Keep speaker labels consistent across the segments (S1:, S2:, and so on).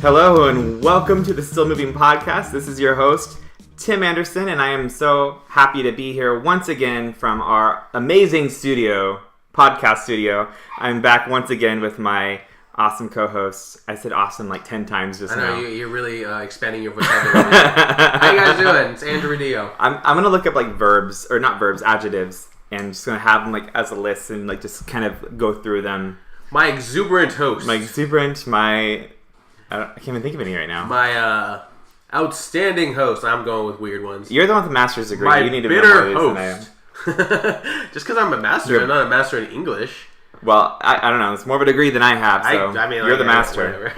S1: Hello and welcome to the Still Moving Podcast. This is your host, Tim Anderson, and I am so happy to be here once again from our amazing podcast studio. I'm back once again with my awesome co-hosts. I said awesome like 10 times just now.
S2: I know, you're really expanding your vocabulary. How you guys doing? It's Andrew Dio.
S1: I'm going to look up like adjectives, and just going to have them like as a list and like just kind of go through them.
S2: My exuberant host.
S1: I can't even think of any right now.
S2: My outstanding host. I'm going with weird ones.
S1: You're the one with the master's degree.
S2: My
S1: you need to
S2: bitter
S1: be more host.
S2: Than I am. Just because I'm a master, I'm not a master in English.
S1: Well, I don't know. It's more of a degree than I have, so you're the master.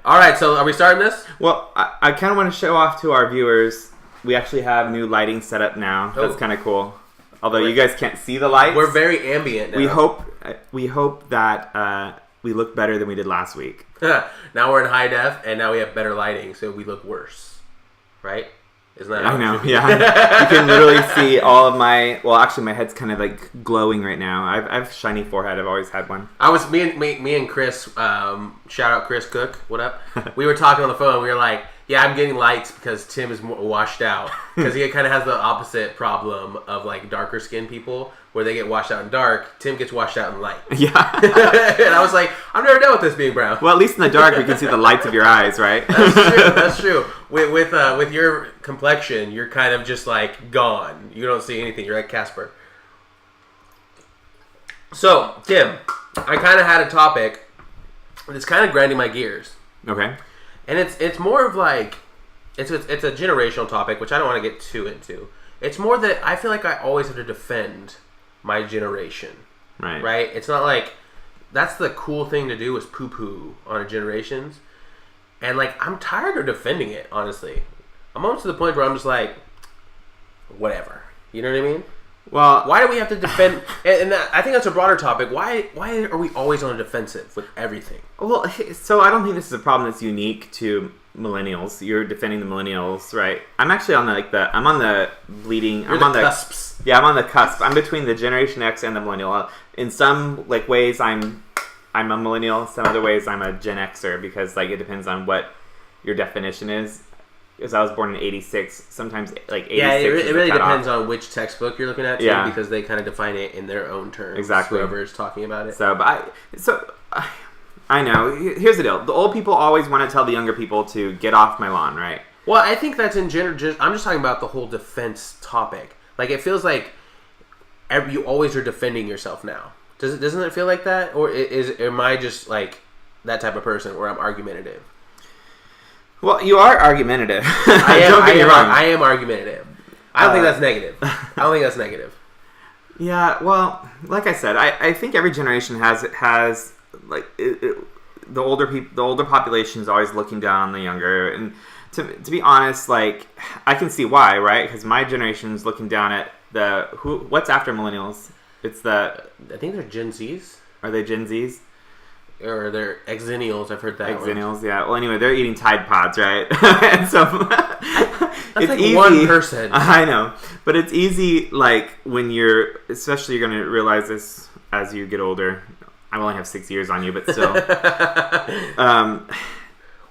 S2: All right, so are we starting this?
S1: Well, I kind of want to show off to our viewers. We actually have new lighting set up now. That's kind of cool. Although you guys can't see the lights.
S2: We're very ambient now.
S1: We hope that we look better than we did last week.
S2: Now we're in high def, and now we have better lighting, so we look worse. Right? Isn't that?
S1: I know. Yeah. You can literally see all of my. Well, actually, my head's kind of like glowing right now. I have shiny forehead. I've always had one.
S2: Me and Chris. Shout out Chris Cook. What up? We were talking on the phone. We were like, "Yeah, I'm getting lights because Tim is washed out because he kind of has the opposite problem of like darker skinned people where they get washed out in dark. Tim gets washed out in light."
S1: Yeah.
S2: And I was like, "I've never dealt with this being brown."
S1: Well, at least in the dark we can see the lights of your eyes, right?
S2: That's true. With your complexion, you're kind of just like gone. You don't see anything. You're like Casper. So, Tim, I kind of had a topic that's kind of grinding my gears.
S1: Okay.
S2: And it's more of like it's a generational topic, which I don't want to get too into. It's more that I feel like I always have to defend my generation.
S1: Right.
S2: Right? It's not like that's the cool thing to do is poo-poo on a generations. And like I'm tired of defending it, honestly. I'm almost to the point where I'm just like whatever. You know what I mean?
S1: Well,
S2: why do we have to defend? And I think that's a broader topic. Why are we always on the defensive with everything?
S1: Well, so I don't think this is a problem that's unique to millennials. You're defending the millennials, right? I'm actually on the
S2: cusps.
S1: Yeah, I'm on the cusp. I'm between the Generation X and the millennial. In some like ways, I'm a millennial. Some other ways, I'm a Gen Xer because like it depends on what your definition is. Because I was born in 86, sometimes like 86.
S2: Yeah, it really depends on which textbook you're looking at, too,
S1: yeah.
S2: Because they kind of define it in their own terms.
S1: Exactly.
S2: Whoever is talking about it.
S1: I know. Here's the deal. The old people always want to tell the younger people to get off my lawn, right?
S2: Well, I think that's in general. I'm just talking about the whole defense topic. Like, it feels like you always are defending yourself now. Doesn't it feel like that? Or am I just like that type of person where I'm argumentative?
S1: Well, you are argumentative.
S2: I am argumentative. I don't think that's negative.
S1: Yeah, well, like I said, I think every generation has like the older population is always looking down on the younger, and to be honest, like I can see why, right? Because my generation is looking down at what's after millennials? I
S2: think they're Gen Zs.
S1: Are they Gen Zs?
S2: Or they're Xennials, I've heard that.
S1: Xennials, yeah. Well, anyway, they're eating Tide Pods, right? And so
S2: it's like easy. One person.
S1: I know, but it's easy. Like when especially you're going to realize this as you get older. I only have 6 years on you, but still.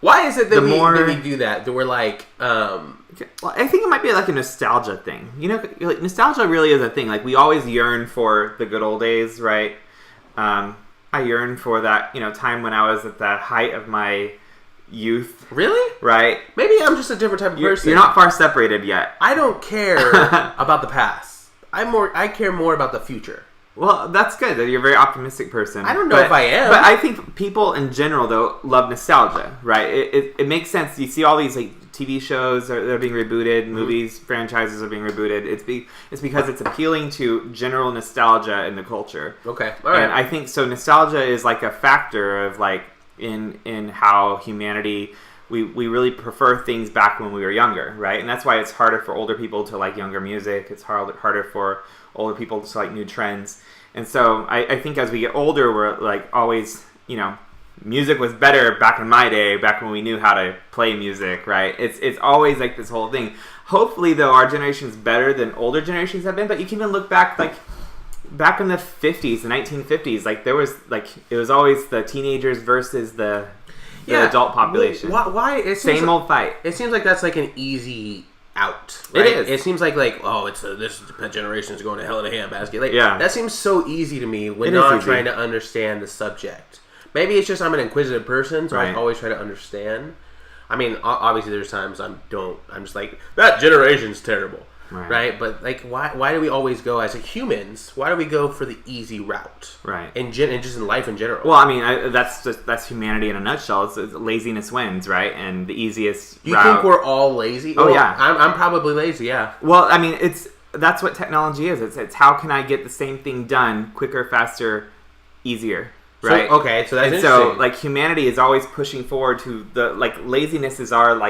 S2: Why is it that we do that? That we're like.
S1: Well, I think it might be like a nostalgia thing. You know, like nostalgia really is a thing. Like we always yearn for the good old days, right? I yearn for that, time when I was at the height of my youth.
S2: Really?
S1: Right?
S2: Maybe I'm just a different type of person.
S1: You're not far separated yet.
S2: I don't care about the past. I care more about the future.
S1: Well, that's good. You're a very optimistic person.
S2: I don't know if I am.
S1: But I think people in general, though, love nostalgia, right? It makes sense. You see all these like TV shows that are being rebooted, movies, franchises are being rebooted. It's because it's appealing to general nostalgia in the culture.
S2: Okay, all right.
S1: And I think so. Nostalgia is like a factor of like in how humanity. We really prefer things back when we were younger, right? And that's why it's harder for older people to like younger music. It's harder for older people to like new trends. And so I think as we get older, we're like always, music was better back in my day, back when we knew how to play music, right? It's always like this whole thing. Hopefully, though, our generation is better than older generations have been. But you can even look back, like back in the 50s, the 1950s, like there was like it was always the teenagers versus the the adult population.
S2: Why?
S1: Same old fight.
S2: It seems like that's like an easy out.
S1: Right?
S2: It is. It seems like this generation is going to hell in a handbasket. Like,
S1: yeah.
S2: That seems so easy to me when
S1: It is
S2: not
S1: easy.
S2: trying to understand the subject. Maybe it's just I'm an inquisitive person, so I
S1: Right.
S2: always try to understand. I mean, obviously there's times I'm just like, that generation's terrible. Right? But like, why do we always go as humans? Why do we go for the easy route?
S1: Right.
S2: And just in life in general.
S1: Well, I mean, that's humanity in a nutshell. It's laziness wins, right? And the easiest
S2: You
S1: route.
S2: think we're all lazy?
S1: Oh, yeah.
S2: I'm probably lazy. Yeah.
S1: Well, I mean, that's what technology is. It's how can I get the same thing done quicker, faster, easier, right?
S2: So that's
S1: and
S2: interesting.
S1: so like humanity is always pushing forward to the laziness is our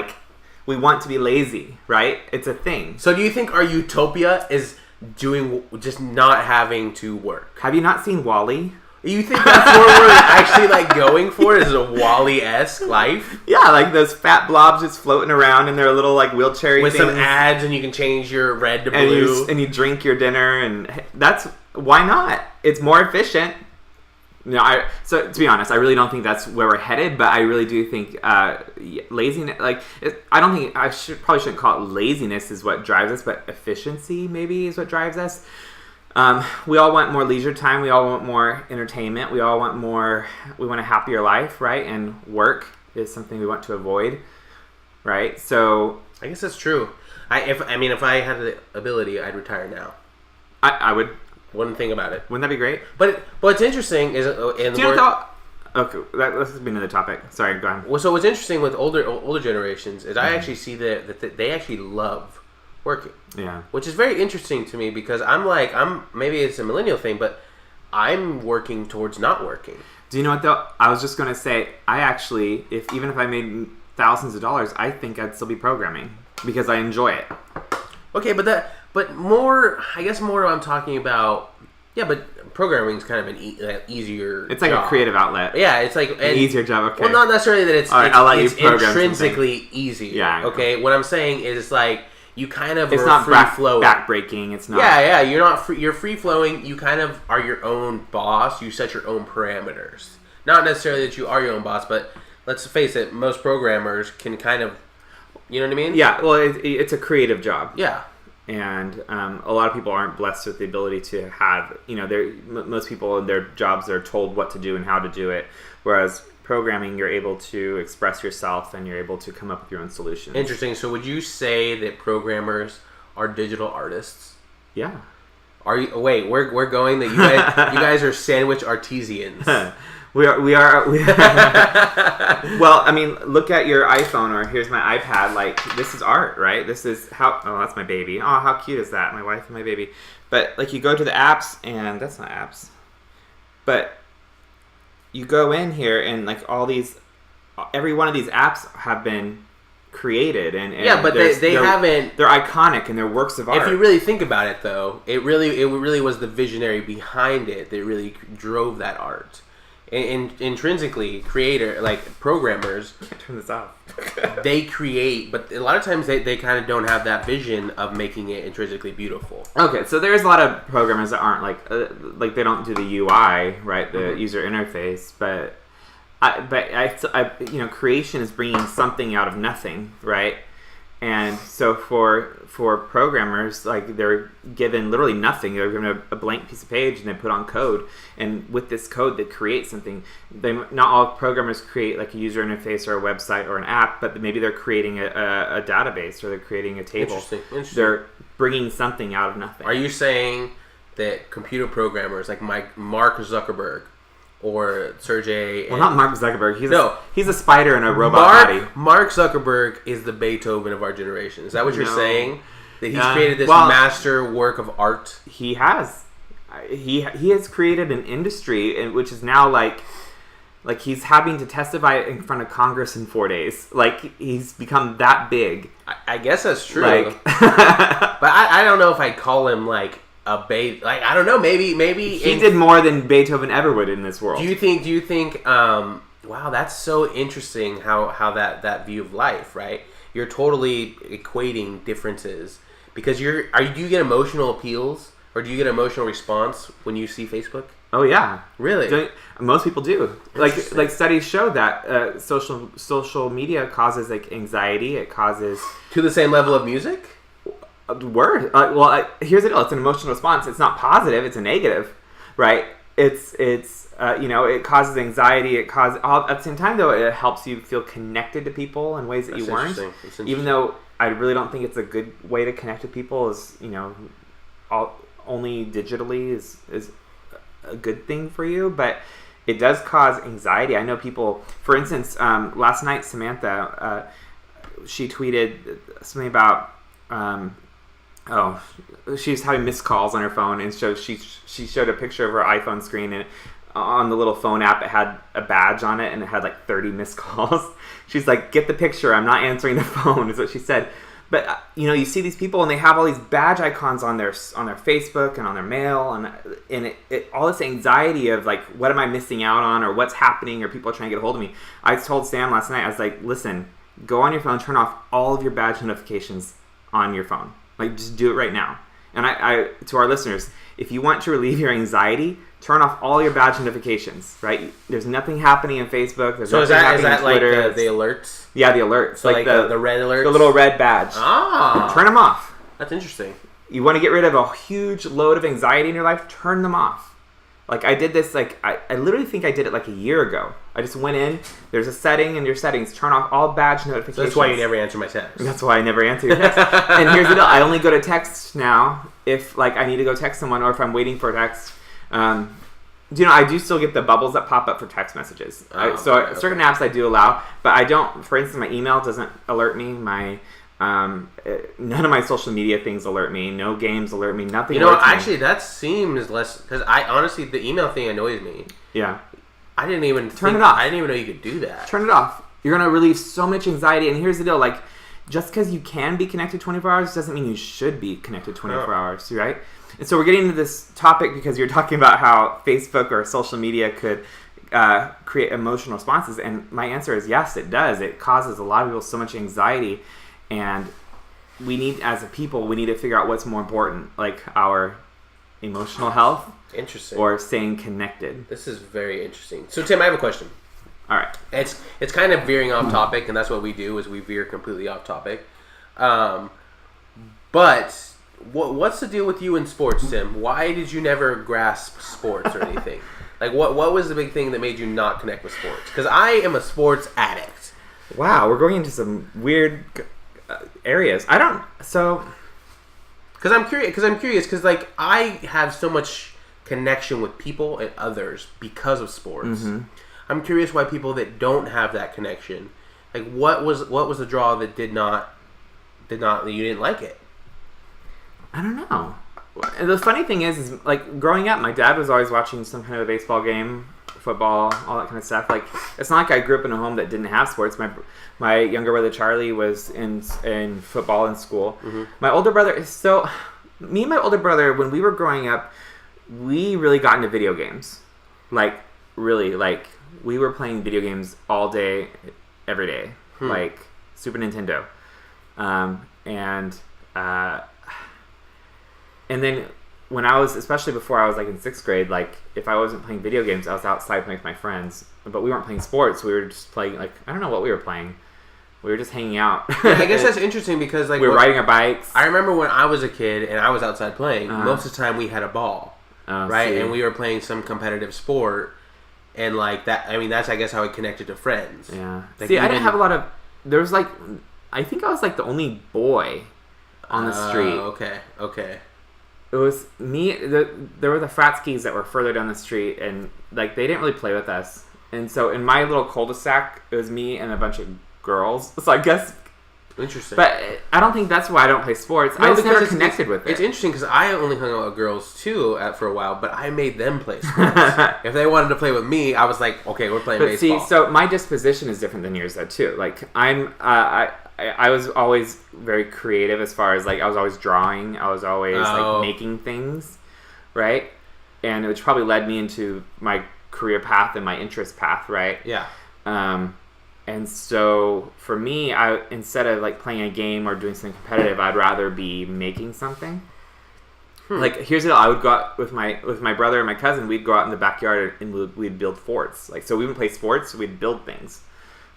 S1: we want to be lazy, right? It's a thing.
S2: So do you think our utopia is just not having to work?
S1: Have you not seen WALL-E?
S2: You think that's what we're actually going for? Is a WALL-E-esque life?
S1: Yeah, like those fat blobs just floating around in their little wheelchair
S2: with
S1: things.
S2: some ads, and you can change your red to blue,
S1: and you drink your dinner, and that's why not? It's more efficient. So to be honest, I really don't think that's where we're headed, but I really do think laziness. I don't think probably shouldn't call it laziness is what drives us, but efficiency maybe is what drives us. We all want more leisure time. We all want more entertainment. We all want more. We want a happier life, right? And work is something we want to avoid, right? So
S2: I guess that's true. If I had the ability, I'd retire now.
S1: I would.
S2: Wouldn't think about it.
S1: Wouldn't that be great?
S2: But what's interesting is
S1: okay, let's be another topic. Sorry, go ahead.
S2: Well, so what's interesting with older generations is I actually see that they actually love working.
S1: Yeah. Which
S2: is very interesting to me because I'm maybe it's a millennial thing, but I'm working towards not working.
S1: Do you know what though? I was just going to say I actually even if I made thousands of dollars, I think I'd still be programming because I enjoy it.
S2: Okay, but more I'm talking about. Yeah, but programming is kind of an easier.
S1: It's like
S2: job.
S1: A creative outlet.
S2: Yeah, it's like
S1: an easier job. Okay.
S2: Well, not necessarily that it's intrinsically easy.
S1: Yeah.
S2: Okay. What I'm saying is you kind of
S1: it's
S2: are
S1: not
S2: free flowing.
S1: Backbreaking. It's not.
S2: Yeah. You're not free. You're free flowing. You kind of are your own boss. You set your own parameters. Not necessarily that you are your own boss, but let's face it. Most programmers can kind of. You know what I mean?
S1: Yeah. Well, it's a creative job.
S2: Yeah.
S1: And a lot of people aren't blessed with the ability to have, most people in their jobs are told what to do and how to do it. Whereas programming, you're able to express yourself and you're able to come up with your own solutions.
S2: Interesting. So would you say that programmers are digital artists?
S1: Yeah.
S2: Are you? Wait, we're going that you guys are sandwich artisans.
S1: We are. Well, I mean, look at your iPhone or here's my iPad. This is art, right? This is how. Oh, that's my baby. Oh, how cute is that? My wife and my baby. But you go to the apps, and that's not apps. But you go in here, and every one of these apps have been created, and
S2: yeah, but they haven't.
S1: They're iconic and they're works of art.
S2: If you really think about it, though, it really was the visionary behind it that really drove that art. Intrinsically, programmers,
S1: can't turn this off.
S2: They create, but a lot of times they kind of don't have that vision of making it intrinsically beautiful.
S1: Okay, so there's a lot of programmers that aren't they don't do the UI, right, the user interface, but creation is bringing something out of nothing, right? And so for programmers, they're given literally nothing. They're given a blank piece of page and they put on code. And with this code, they create something. Not all programmers create a user interface or a website or an app, but maybe they're creating a database or they're creating a table.
S2: Interesting.
S1: They're bringing something out of nothing.
S2: Are you saying that computer programmers like Mark Zuckerberg or Sergey?
S1: Well, not Mark Zuckerberg. He's a spider in a robot body.
S2: Mark Zuckerberg is the Beethoven of our generation. Is that what you're saying? That he's created this master work of art?
S1: He has. He has created an industry, which is now he's having to testify in front of Congress in 4 days. He's become that big.
S2: I guess that's true. But I don't know if I'd call him I don't know. Maybe
S1: he did more than Beethoven ever would in this world.
S2: Do you think? Wow, that's so interesting. How that view of life, right? You're totally equating differences because do you get emotional appeals or do you get emotional response when you see Facebook?
S1: Oh yeah,
S2: Really?
S1: Most people do. Like studies show that social media causes like anxiety. It causes
S2: To the same level of music?
S1: Here's the deal. It's an emotional response. It's not positive. It's a negative, right? It causes anxiety. At the same time, though, it helps you feel connected to people in ways that you weren't. Even though I really don't think it's a good way to connect with people. Only digitally is a good thing for you, but it does cause anxiety. I know people. For instance, last night Samantha, she tweeted something about. She was having missed calls on her phone, and so she showed a picture of her iPhone screen, and on the little phone app it had a badge on it, and it had like 30 missed calls. She's like, "Get the picture. I'm not answering the phone," is what she said. But you see these people, and they have all these badge icons on their Facebook and on their mail, and it all this anxiety of like, what am I missing out on, or what's happening, or people are trying to get a hold of me. I told Sam last night, I was like, listen, go on your phone, turn off all of your badge notifications on your phone. Like, just do it right now. And I to our listeners, if you want to relieve your anxiety, turn off all your badge notifications, right? There's nothing happening in Facebook. There's nothing happening in Twitter.
S2: Like the alerts?
S1: Yeah, the alerts.
S2: So like the red alerts? The
S1: little red badge.
S2: Ah.
S1: Turn them off.
S2: That's interesting.
S1: You want to get rid of a huge load of anxiety in your life? Turn them off. Like, I did this, like, I literally think I did it like a year ago. I just went in, there's a setting in your settings, turn off all badge notifications.
S2: So that's why you never answer my text.
S1: That's why I never answer your text. And here's the deal, I only go to text now if, like, I need to go text someone, or if I'm waiting for a text. I do still get the bubbles that pop up for text messages. Certain apps I do allow, but I don't, for instance, my email doesn't alert me, none of my social media things alert me. No games alert me. Nothing.
S2: Actually, that seems less, because I honestly, the email thing annoys me.
S1: Yeah.
S2: I didn't even
S1: turn it off.
S2: I didn't even know you could do that.
S1: Turn it off. You're gonna relieve so much anxiety. And here's the deal: like, just because you can be connected 24 hours doesn't mean you should be connected 24 hours, right? And so we're getting into this topic because you're talking about how Facebook or social media could create emotional responses, and my answer is yes, it does. It causes a lot of people so much anxiety. And we need, as a people, we need to figure out what's more important, like our emotional health,
S2: interesting,
S1: or staying connected.
S2: This is very interesting. So, Tim, I have a question.
S1: All right,
S2: it's kind of veering off topic, and that's what we do, is we veer completely off topic. But what's the deal with you in sports, Tim? Why did you never grasp sports or anything? Like, what was the big thing that made you not connect with sports? Because I am a sports addict.
S1: Wow, we're going into some weird areas. Because
S2: I'm curious because like I have so much connection with people and others because of sports. Mm-hmm. I'm curious why people that don't have that connection, like what was the draw that did not you didn't like it?
S1: I don't know. The funny thing is like growing up, my dad was always watching some kind of a baseball game, football, all that kind of stuff. Like, it's not like I grew up in a home that didn't have sports. My younger brother Charlie was in football in school. Mm-hmm. My older brother me and my older brother, when we were growing up, we really got into video games. Like, really, like, we were playing video games all day, every day. Like, Super Nintendo. And then when I was, especially before I was like in 6th grade, like if I wasn't playing video games, I was outside playing with my friends. But we weren't playing sports. We were just playing, like, I don't know what we were playing. We were just hanging out.
S2: Yeah, I guess that's interesting because like
S1: we were riding our bikes.
S2: I remember when I was a kid and I was outside playing, most of the time we had a ball, right? See. And we were playing some competitive sport. And like that, I mean, that's I guess how I connected to friends.
S1: Yeah. Like, see, I didn't have a lot of, there was like, I think I was like the only boy on the street.
S2: Okay.
S1: It was me. There were the fratskis that were further down the street, and like they didn't really play with us. And so in my little cul-de-sac, it was me and a bunch of girls. So I guess
S2: interesting.
S1: But I don't think that's why I don't play sports. I just never connected with it.
S2: It's interesting because I only hung out with girls too for a while, but I made them play sports. If they wanted to play with me, I was like, okay, we're playing baseball.
S1: See, so my disposition is different than yours though too. Like I was always very creative as far as like I was always drawing. I was always like making things, right? And which probably led me into my career path and my interest path, right?
S2: Yeah.
S1: And so for me, instead of like playing a game or doing something competitive, I'd rather be making something. Like, here's it. I would go out with my brother and my cousin. We'd go out in the backyard and we'd build forts. Like, so we wouldn't play sports. We'd build things.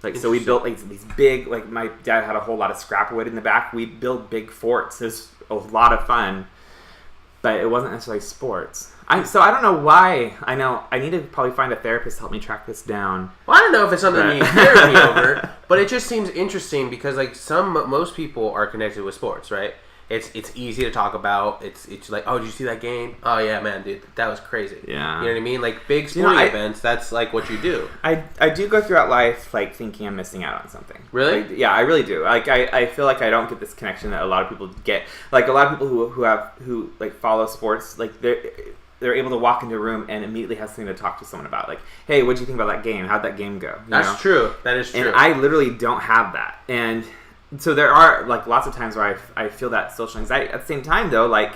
S1: Like, so we built like these big. Like, my dad had a whole lot of scrap wood in the back. We'd build big forts. It was a lot of fun, but it wasn't necessarily sports. So I don't know why. I know I need to probably find a therapist to help me track this down.
S2: Well, I don't know if it's something you need therapy over, but it just seems interesting because like most people are connected with sports, right? It's easy to talk about. It's like, oh, did you see that game? Oh yeah, man, dude, that was crazy.
S1: Yeah,
S2: you know what I mean? Like big sporting events. That's like what you do.
S1: I do go throughout life like thinking I'm missing out on something.
S2: Really?
S1: Like, yeah, I really do. Like I feel like I don't get this connection that a lot of people get. Like a lot of people who like follow sports, like they're able to walk into a room and immediately have something to talk to someone about. Like, hey, what do you think about that game? How'd that game go?
S2: That's true. That is true.
S1: And I literally don't have that. And so there are like lots of times where I feel that social anxiety. At the same time, though, like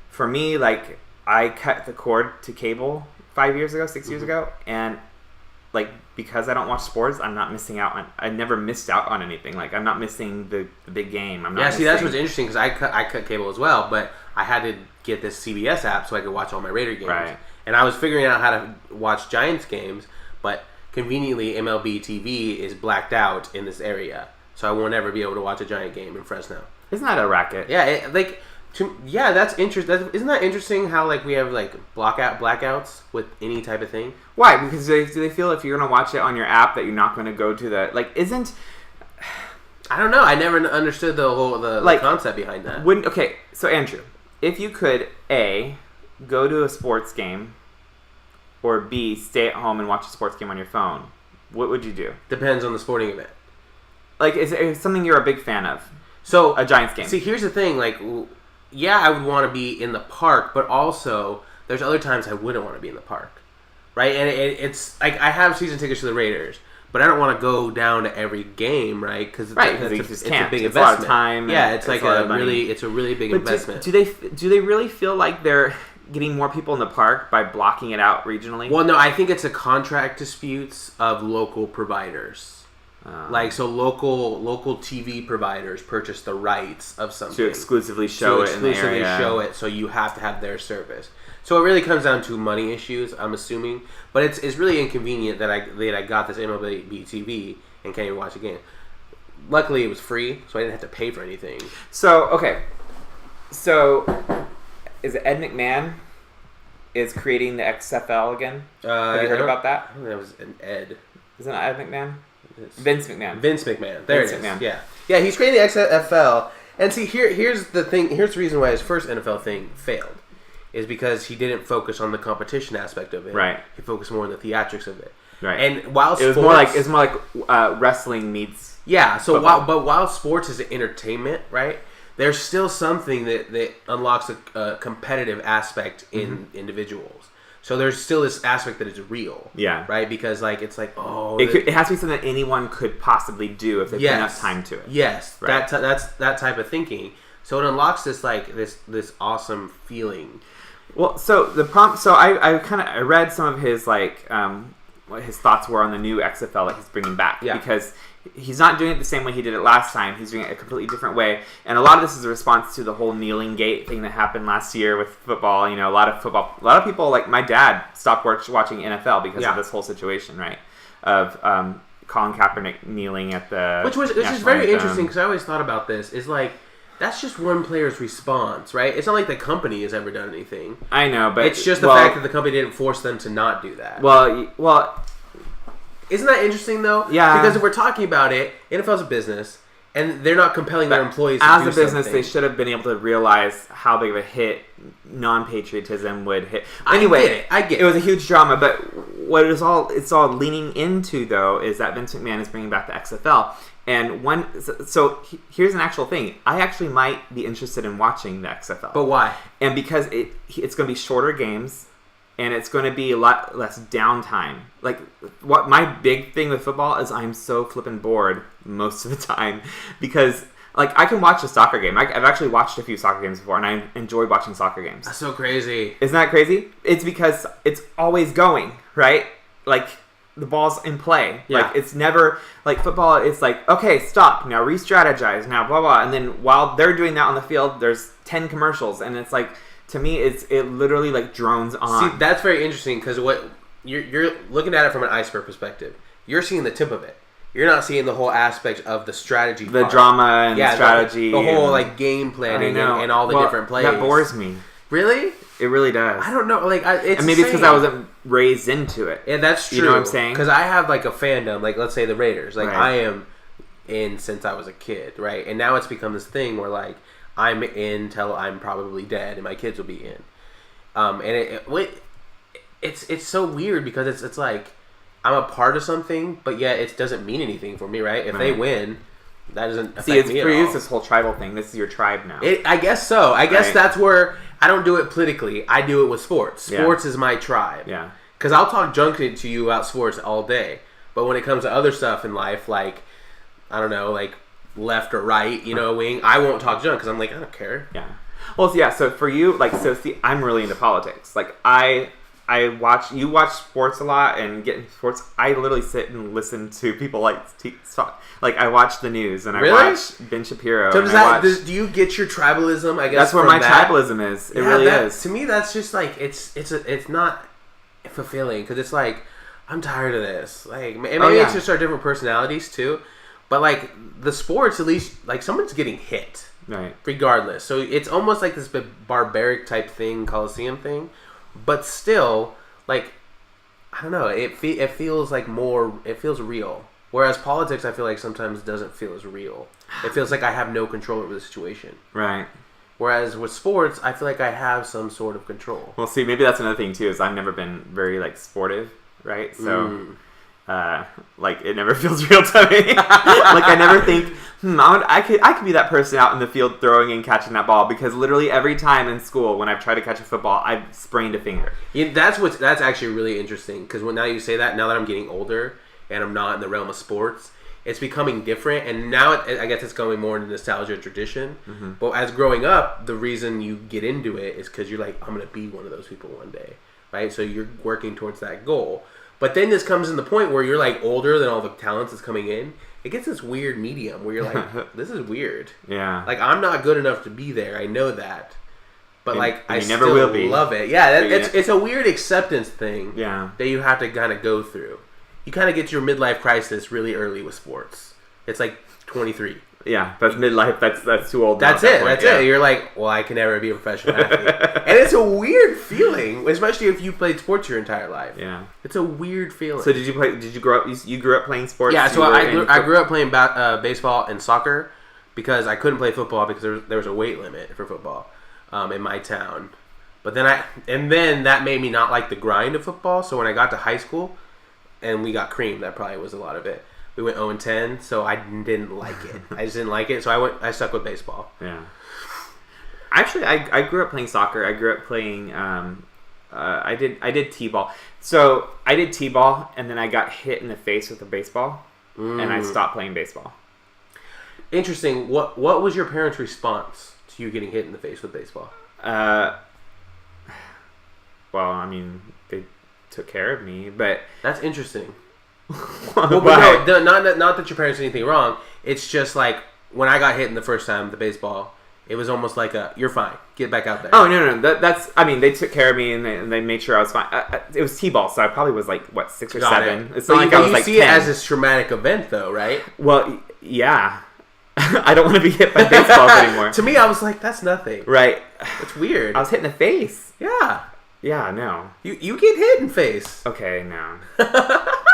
S1: for me, like I cut the cord to cable 6 years ago, and like because I don't watch sports, I'm not missing out on. I never missed out on anything. Like I'm not missing the big game. I'm not.
S2: Yeah, see, that's what's interesting because I cut cable as well, but I had to get this CBS app so I could watch all my Raider games.
S1: Right.
S2: And I was figuring out how to watch Giants games, but conveniently MLB TV is blacked out in this area. So I won't ever be able to watch a Giant game in Fresno.
S1: Isn't that a racket?
S2: Yeah, that's interesting. Isn't that interesting how like we have like blackouts with any type of thing?
S1: Why? Because do they feel if you're gonna watch it on your app that you're not gonna go to the isn't?
S2: I don't know. I never understood the concept behind that.
S1: Okay, so Andrew, if you could A, go to a sports game, or B, stay at home and watch a sports game on your phone, what would you do?
S2: Depends on the sporting event.
S1: Like, is it something you're a big fan of?
S2: So
S1: a Giants game.
S2: See, here's the thing. Like, yeah, I would want to be in the park, but also there's other times I wouldn't want to be in the park, right? And it's like I have season tickets to the Raiders, but I don't want to go down to every game, right? Because it's a big investment.
S1: A lot of time.
S2: Yeah, it's like a really big investment.
S1: Do they really feel like they're getting more people in the park by blocking it out regionally?
S2: Well, no, I think it's a contract disputes of local providers. Like, so local TV providers purchase the rights of something
S1: to exclusively show it in the area.
S2: So you have to have their service. So it really comes down to money issues, I'm assuming. But it's really inconvenient that I got this MLB TV and can't even watch a game. Luckily, it was free, so I didn't have to pay for anything.
S1: So, okay. So, is it Ed McMahon is creating the XFL again? Have you heard about that?
S2: I think that was an Ed.
S1: Isn't it Ed McMahon? Vince McMahon.
S2: There it is.
S1: McMahon.
S2: Yeah. He's creating the XFL. And see, here's the thing. Here's the reason why his first NFL thing failed, is because he didn't focus on the competition aspect of it.
S1: Right.
S2: He focused more on the theatrics of it.
S1: Right.
S2: And while
S1: it was more like wrestling meets.
S2: Yeah. So while sports is entertainment, right? There's still something that unlocks a competitive aspect in individuals. So there's still this aspect that is real. Yeah. Right? Because like it's like,
S1: it has to be something that anyone could possibly do if they put enough time to it.
S2: Yes. Right. That's that type of thinking. So it unlocks this like this awesome feeling.
S1: Well, so the prompt. So I read some of his like what his thoughts were on the new XFL that he's bringing back. Yeah. Because he's not doing it the same way he did it last time. He's doing it a completely different way. And a lot of this is a response to the whole kneeling gate thing that happened last year with football. You know, a lot of people, like my dad, stopped watching NFL because of this whole situation, right? Of Colin Kaepernick kneeling at the
S2: which is very interesting because I always thought about this. Is like that's just one player's response, right? It's not like the company has ever done anything.
S1: I know, but
S2: it's just the fact that the company didn't force them to not do that.
S1: Well.
S2: Isn't that interesting, though?
S1: Yeah.
S2: Because if we're talking about it, NFL's a business, and they're not compelling their employees to do something.
S1: As a business, they should have been able to realize how big of a hit non-patriotism would hit. Anyway,
S2: I get it.
S1: It was a huge drama, but what it's all leaning into, though, is that Vince McMahon is bringing back the XFL. And here's an actual thing. I actually might be interested in watching the XFL.
S2: But why?
S1: And because it's going to be shorter games. And it's going to be a lot less downtime. Like, what my big thing with football is I'm so flippin' bored most of the time. Because, like, I can watch a soccer game. I've actually watched a few soccer games before, and I enjoy watching soccer games.
S2: That's so crazy.
S1: Isn't that crazy? It's because it's always going, right? Like, the ball's in play. Yeah. Like, it's never... Like, football, it's like, okay, stop. Now re-strategize. Now blah, blah. And then while they're doing that on the field, there's 10 commercials. And it's like... to me, it literally like drones on.
S2: See, that's very interesting because what you're looking at it from an iceberg perspective. You're seeing the tip of it. You're not seeing the whole aspect of the strategy,
S1: the drama and the strategy,
S2: the whole like game planning and all the different plays.
S1: That bores me.
S2: Really?
S1: It really does.
S2: I don't know. Like, it's
S1: and maybe it's because I wasn't raised into it.
S2: Yeah, that's true.
S1: You know what I'm saying?
S2: Because I have like a fandom. Like, let's say the Raiders. Like,
S1: Right.
S2: I am in since I was a kid, right? And now it's become this thing where like I'm in till I'm probably dead, and my kids will be in. And it's so weird because it's like I'm a part of something, but yet it doesn't mean anything for me, right? If they win, that doesn't affect me at all.
S1: For you, it's this whole tribal thing. This is your tribe now.
S2: I guess so. I guess that's where I don't do it politically. I do it with sports. Sports is my tribe.
S1: Yeah.
S2: Because I'll talk junk to you about sports all day, but when it comes to other stuff in life, like I don't know, like left or right, wing, I won't talk junk because I'm like I don't care.
S1: Yeah. Well, so for you, like, I'm really into politics. Like, I watch sports a lot and get into sports. I literally sit and listen to people like I watch the news and I watch Ben Shapiro.
S2: So do you get your tribalism? I guess
S1: that's where my tribalism is. It really is.
S2: To me, that's just like it's not fulfilling because it's like I'm tired of this. Like maybe it's just our different personalities too, but like the sports, at least like someone's getting hit,
S1: right?
S2: Regardless, so it's almost like this barbaric type thing, Coliseum thing. But still, like, I don't know, it feels like it feels real. Whereas politics, I feel like sometimes doesn't feel as real. It feels like I have no control over the situation.
S1: Right.
S2: Whereas with sports, I feel like I have some sort of control.
S1: Well, see, maybe that's another thing, too, is I've never been very, like, sportive, right? So, like, it never feels real to me. Like, I never think, I could be that person out in the field throwing and catching that ball, because literally every time in school when I've tried to catch a football, I've sprained a finger.
S2: Yeah, that's actually really interesting, because now you say that, now that I'm getting older and I'm not in the realm of sports, it's becoming different, and now I guess it's going more into nostalgia and tradition. Mm-hmm. But as growing up, the reason you get into it is because you're like, I'm going to be one of those people one day, right? So you're working towards that goal. But then this comes in the point where you're like older than all the talents that's coming in. It gets this weird medium where you're like, this is weird.
S1: Yeah.
S2: Like, I'm not good enough to be there. I know that. But, I
S1: never will be.
S2: Love it. Yeah, it's a weird acceptance thing that you have to kind of go through. You kind of get your midlife crisis really early with sports. It's like 23.
S1: Yeah, that's midlife. That's too old.
S2: That's it. That's it. You're like, well, I can never be a professional athlete. And it's a weird feeling, especially if you played sports your entire life.
S1: Yeah.
S2: It's a weird feeling.
S1: So did you grow up, you grew up playing sports?
S2: Yeah, so I grew up playing baseball and soccer because I couldn't play football because there was a weight limit for football in my town. But then that made me not like the grind of football. So when I got to high school and we got creamed, that probably was a lot of it. We went 0-10, so I didn't like it. I just didn't like it, so I stuck with baseball.
S1: Yeah. Actually, I grew up playing soccer. I grew up playing. I did t-ball. So I did t-ball, and then I got hit in the face with a baseball, and I stopped playing baseball.
S2: Interesting. What was your parents' response to you getting hit in the face with baseball?
S1: Well, I mean, they took care of me, but
S2: that's interesting. Well, but no, not that your parents did anything wrong. It's just like when I got hit in the first time with the baseball, it was almost like you're fine, get back out there.
S1: Oh no, that's. I mean, they took care of me and they made sure I was fine. It was t-ball, so I probably was like 6 or 7. It's not like I was like 10.
S2: You see it as this traumatic event, though, right?
S1: Well, yeah. I don't want to be hit by baseballs anymore.
S2: To me, I was like, that's nothing.
S1: Right.
S2: It's weird.
S1: I was hit in the face.
S2: Yeah.
S1: Yeah, no.
S2: You get hit in face.
S1: Okay, no.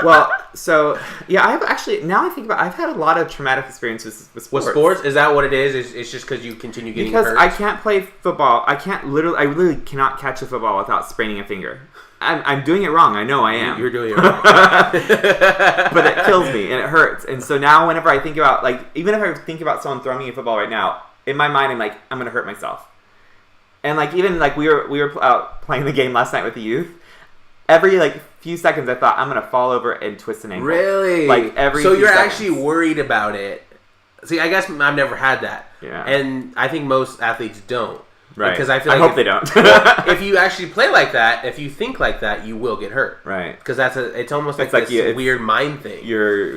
S1: Well, so, yeah, I've actually, now I think about it, I've had a lot of traumatic experiences with sports.
S2: With sports? Is that what it is? It's just because you continue getting hurt?
S1: Because I can't play football. I literally cannot catch a football without spraining a finger. I'm doing it wrong. I know I am.
S2: You're doing it wrong.
S1: But it kills me and it hurts. And so now whenever I think about, like, even if I think about someone throwing me a football right now, in my mind I'm like, I'm going to hurt myself. And like even like we were out playing the game last night with the youth. Every like few seconds, I thought I'm gonna fall over and twist an ankle.
S2: Really?
S1: Like every.
S2: So
S1: few
S2: you're
S1: seconds.
S2: actually worried about it. See, I guess I've never had that.
S1: Yeah.
S2: And I think most athletes don't.
S1: Right.
S2: Because I feel like
S1: I hope they don't.
S2: If you actually play like that, if you think like that, you will get hurt.
S1: Right.
S2: Because it's almost like this weird mind thing.
S1: You're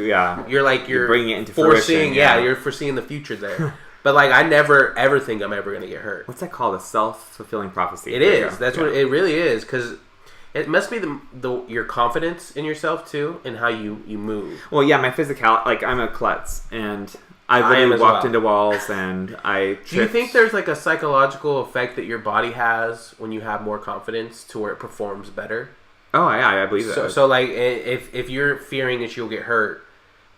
S2: bringing it into
S1: forcing.
S2: fruition, you're foreseeing the future there. But like, I never ever think I'm ever gonna get hurt.
S1: What's that called? A self-fulfilling prophecy.
S2: It is. That's what it really is. Because it must be your confidence in yourself too, and how you move.
S1: Well, yeah, my physicality. Like, I'm a klutz, and I've really walked into walls, and I tripped.
S2: Do you think there's like a psychological effect that your body has when you have more confidence to where it performs better?
S1: Oh, yeah, I believe that.
S2: So like, if you're fearing that you'll get hurt,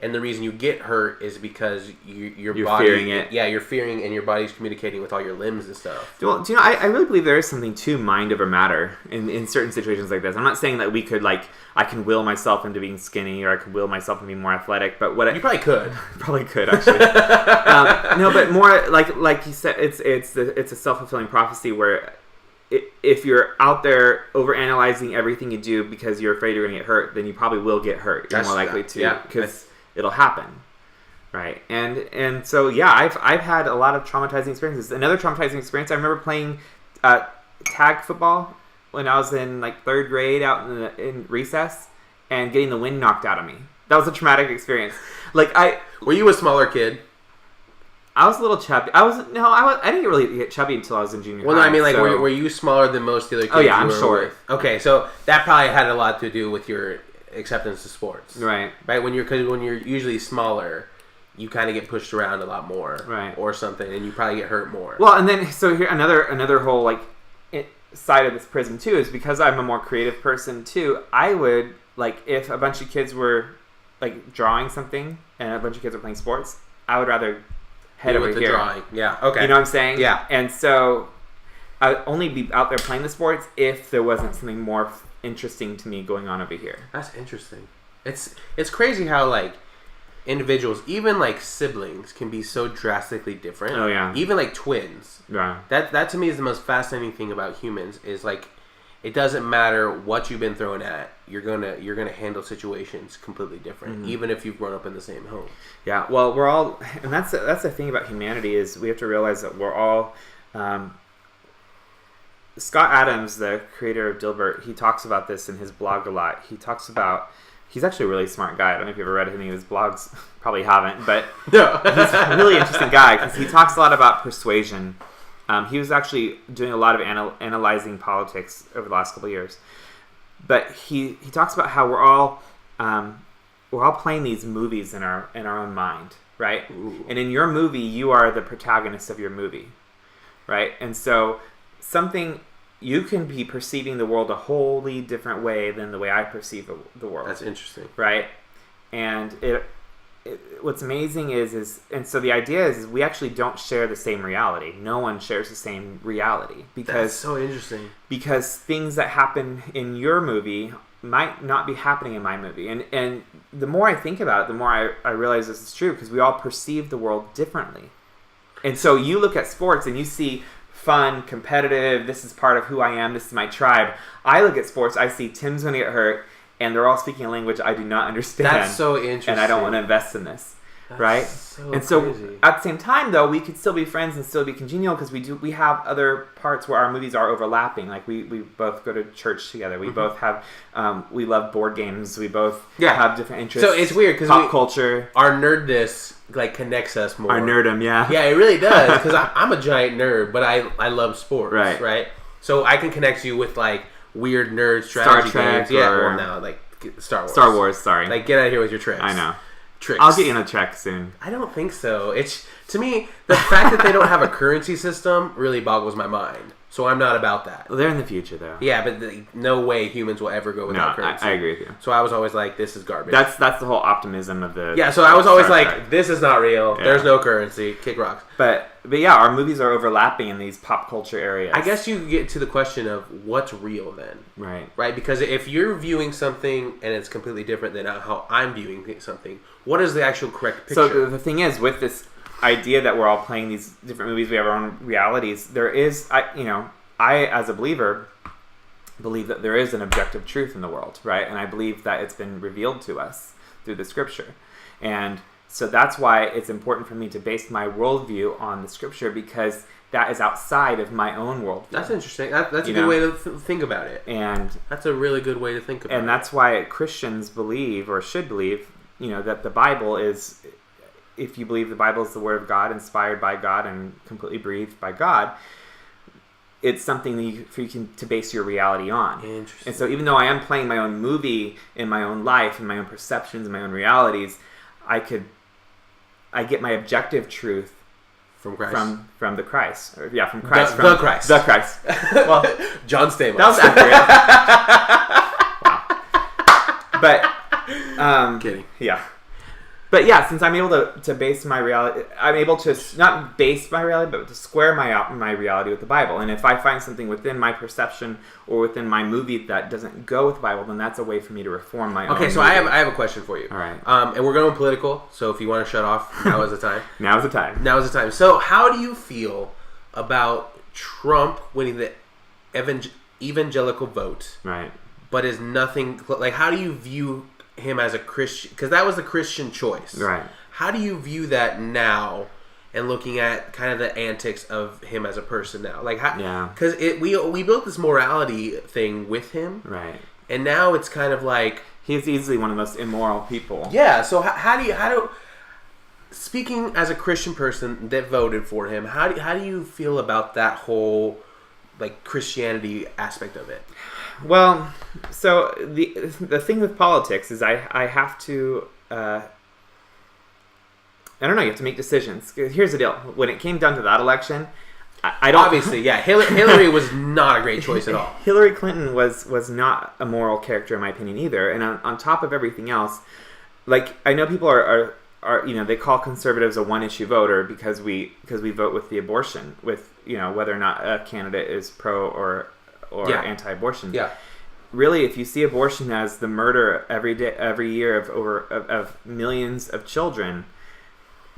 S2: and the reason you get hurt is because you're body,
S1: fearing it.
S2: Yeah, you're fearing, and your body's communicating with all your limbs and stuff.
S1: Well, do you know, I really believe there is something to mind over matter in certain situations like this. I'm not saying that we could, like, I can will myself into being skinny, or I can will myself into being more athletic, but what
S2: you probably could.
S1: Probably could, actually. No, but more, like you said, it's a self-fulfilling prophecy where if you're out there overanalyzing everything you do because you're afraid you're going to get hurt, then you probably will get hurt. You're more likely to, because it'll happen, right? And so yeah, I've had a lot of traumatizing experiences. Another traumatizing experience, I remember playing tag football when I was in like 3rd grade out in recess, and getting the wind knocked out of me. That was a traumatic experience.
S2: Were you a smaller kid?
S1: I was a little chubby. I didn't really get chubby until I was in junior high.
S2: Well, I mean, like, were you smaller than most of the other kids?
S1: Oh yeah, I'm short.
S2: Okay, so that probably had a lot to do with your acceptance of sports,
S1: right?
S2: When you're usually smaller, you kind of get pushed around a lot more,
S1: right?
S2: Or something, and you probably get hurt more.
S1: Well, and then so here another whole like side of this prism too is because I'm a more creative person too. I would, like, if a bunch of kids were like drawing something and a bunch of kids were playing sports, I would rather head over
S2: with the
S1: here.
S2: Drawing. Yeah. Okay.
S1: You know what I'm saying?
S2: Yeah.
S1: And so I'd only be out there playing the sports if there wasn't something more interesting to me going on over here.
S2: That's interesting. It's crazy how, like, individuals, even like siblings, can be so drastically different.
S1: Oh yeah.
S2: Even like twins.
S1: Yeah.
S2: That to me is the most fascinating thing about humans, is like, it doesn't matter what you've been thrown at, you're gonna handle situations completely different, even if you've grown up in the same home.
S1: Yeah, well, we're all, and that's the thing about humanity, is we have to realize that we're all. Scott Adams, the creator of Dilbert, he talks about this in his blog a lot. He talks about, he's actually a really smart guy. I don't know if you've ever read any of his blogs. Probably haven't, but no. He's a really interesting guy because he talks a lot about persuasion. He was actually doing a lot of analyzing politics over the last couple of years. But he talks about how we're all playing these movies in our own mind, right? Ooh. And in your movie, you are the protagonist of your movie, right? And so you can be perceiving the world a wholly different way than the way I perceive the world.
S2: That's interesting,
S1: right? And what's amazing is and so the idea is we actually don't share the same reality. No one shares the same reality, because
S2: that's so interesting.
S1: Because things that happen in your movie might not be happening in my movie, and the more I think about it, the more I realize this is true, because we all perceive the world differently. And so you look at sports and you see fun, competitive, this is part of who I am, this is my tribe. I look at sports, I see Tim's gonna get hurt, and they're all speaking a language I do not understand.
S2: That's so interesting. And
S1: I don't want to invest in this.
S2: That's
S1: right?
S2: So
S1: and so
S2: crazy.
S1: At the same time, though, we could still be friends and still be congenial, because we have other parts where our movies are overlapping. Like we both go to church together. We both have we love board games. We both have different interests.
S2: So it's weird because
S1: pop culture,
S2: our nerdness like connects us more.
S1: Our nerdom, yeah.
S2: Yeah, it really does, because I'm a giant nerd, but I love sports, right? So I can connect you with like weird nerd strategy games. Yeah, well, now like Star Wars.
S1: Sorry,
S2: like get out of here with your tricks.
S1: I know.
S2: Tricks.
S1: I'll get you in a check soon.
S2: I don't think so. It's, to me, the fact that they don't have a currency system really boggles my mind. So I'm not about that.
S1: Well, they're in the future, though.
S2: Yeah, but no way humans will ever go without currency.
S1: I agree with you.
S2: So I was always like, this is garbage.
S1: That's the whole optimism of the...
S2: Yeah, so I was always like, this is not real. Yeah. There's no currency. Kick rocks.
S1: But yeah, our movies are overlapping in these pop culture areas.
S2: I guess you get to the question of what's real then. Right? Because if you're viewing something and it's completely different than how I'm viewing something, what is the actual correct picture?
S1: So the thing is, with this idea that we're all playing these different movies, we have our own realities, there is, I, as a believer, believe that there is an objective truth in the world, right? And I believe that it's been revealed to us through the scripture. And so that's why it's important for me to base my worldview on the scripture, because that is outside of my own worldview.
S2: That's interesting. That's a good way to think about it.
S1: And
S2: that's a really good way to think about it.
S1: And that's why Christians believe, or should believe, that the Bible is if you believe the Bible is the Word of God, inspired by God, and completely breathed by God, it's something that for you to base your reality on.
S2: Interesting.
S1: And so even though I am playing my own movie in my own life and my own perceptions and my own realities, I get my objective truth
S2: from Christ.
S1: From the Christ. From Christ.
S2: The Christ.
S1: The Christ. Well,
S2: John Stamos.
S1: That was accurate. Wow. But
S2: kidding.
S1: Yeah. But yeah, since I'm able to base my reality, I'm able to not base my reality, but to square my reality with the Bible. And if I find something within my perception or within my movie that doesn't go with the Bible, then that's a way for me to reform my own.
S2: Okay, so
S1: movie.
S2: I have a question for you.
S1: All right.
S2: And we're going political, so if you want to shut off, now is the time.
S1: Now is the time.
S2: Now is the time. So how do you feel about Trump winning the evangelical vote?
S1: Right.
S2: But is nothing like, how do you view him as a Christian? Because that was the Christian choice.
S1: Right.
S2: How do you view that now, and looking at kind of the antics of him as a person now? Like, how?
S1: Yeah.
S2: Because we built this morality thing with him.
S1: Right.
S2: And now it's kind of like,
S1: he's easily one of the most immoral people.
S2: Yeah. So how do speaking as a Christian person that voted for him, how do you feel about that whole like Christianity aspect of it?
S1: Well, so the thing with politics is I have to I don't know, you have to make decisions. Here's the deal. When it came down to that election, I don't...
S2: Obviously, yeah. Hillary was not a great choice at all.
S1: Hillary Clinton was not a moral character in my opinion either. And on top of everything else, like, I know people are they call conservatives a one-issue voter because we vote with the abortion, with, whether or not a candidate is pro or anti-abortion.
S2: Yeah.
S1: Really, if you see abortion as the murder every year of millions of children,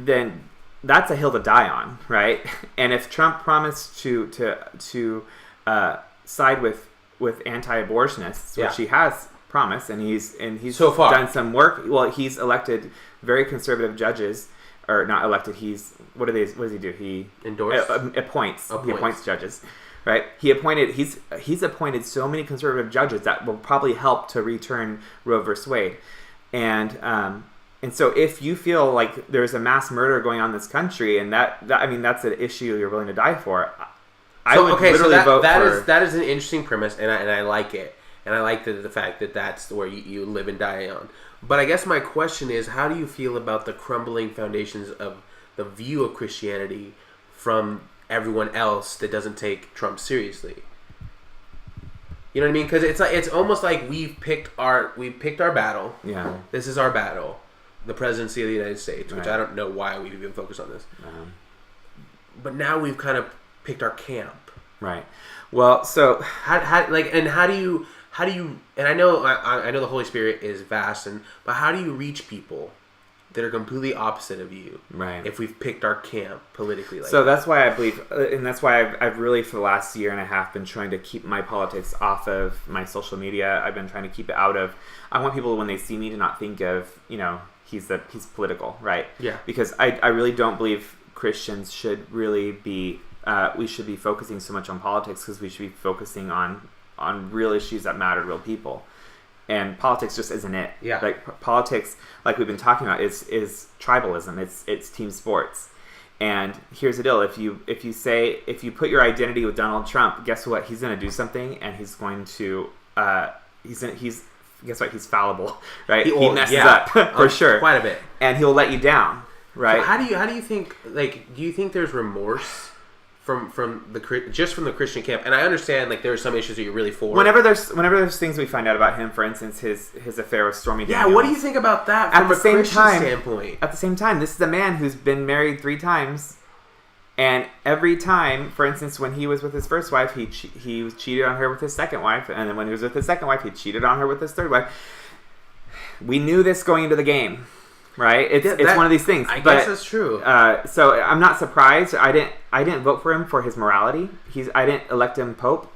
S1: then that's a hill to die on, right? And if Trump promised to side with anti-abortionists, which he has promised, and he's
S2: so far
S1: done some work. Well, he's elected very conservative judges, or not elected. What does he do? He appoints. He appoints judges. Right, he's appointed so many conservative judges that will probably help to return Roe versus Wade, and so if you feel like there's a mass murder going on in this country, and that's an issue you're willing to die for, I would literally vote for.
S2: That is an interesting premise, and I like it, and I like the fact that that's where you live and die on. But I guess my question is, how do you feel about the crumbling foundations of the view of Christianity from everyone else that doesn't take Trump seriously? You know what I mean? Because it's almost like we picked our battle.
S1: Yeah.
S2: This is our battle, the presidency of the United States, which
S1: Right.
S2: I don't know why we even focused on this. But now we've kind of picked our camp.
S1: Right. Well, so
S2: how do you and I know the Holy Spirit is vast, but how do you reach people that are completely opposite of you,
S1: right?
S2: If we've picked our camp politically,
S1: so that's why I believe, and that's why I've really for the last year and a half been trying to keep my politics off of my social media. I've been trying to keep it out of. I want people when they see me to not think of he's political, right?
S2: Yeah.
S1: Because I really don't believe Christians should really be. We should be focusing so much on politics because we should be focusing on real issues that matter to real people. And politics just isn't it.
S2: Yeah.
S1: Like politics, like we've been talking about, is tribalism. It's team sports. And here's the deal: if you put your identity with Donald Trump, guess what? He's going to do something, and he's going to guess what? He's fallible, right? He messes up for sure,
S2: quite a bit,
S1: and he'll let you down, right?
S2: So how do you think? Like, do you think there's remorse from the Christian camp? And I understand, like, there are some issues that you're really for.
S1: Whenever there's things we find out about him, for instance, his affair with Stormy Daniels.
S2: Yeah, what do you think about that from a Christian standpoint?
S1: At the same time, this is a man who's been married 3 times, and every time, for instance, when he was with his first wife, he was cheated on her with his second wife, and then when he was with his second wife, he cheated on her with his third wife. We knew this going into the game. Right, it's one of these things.
S2: I guess that's true.
S1: So I'm not surprised. I didn't vote for him for his morality. I didn't elect him pope.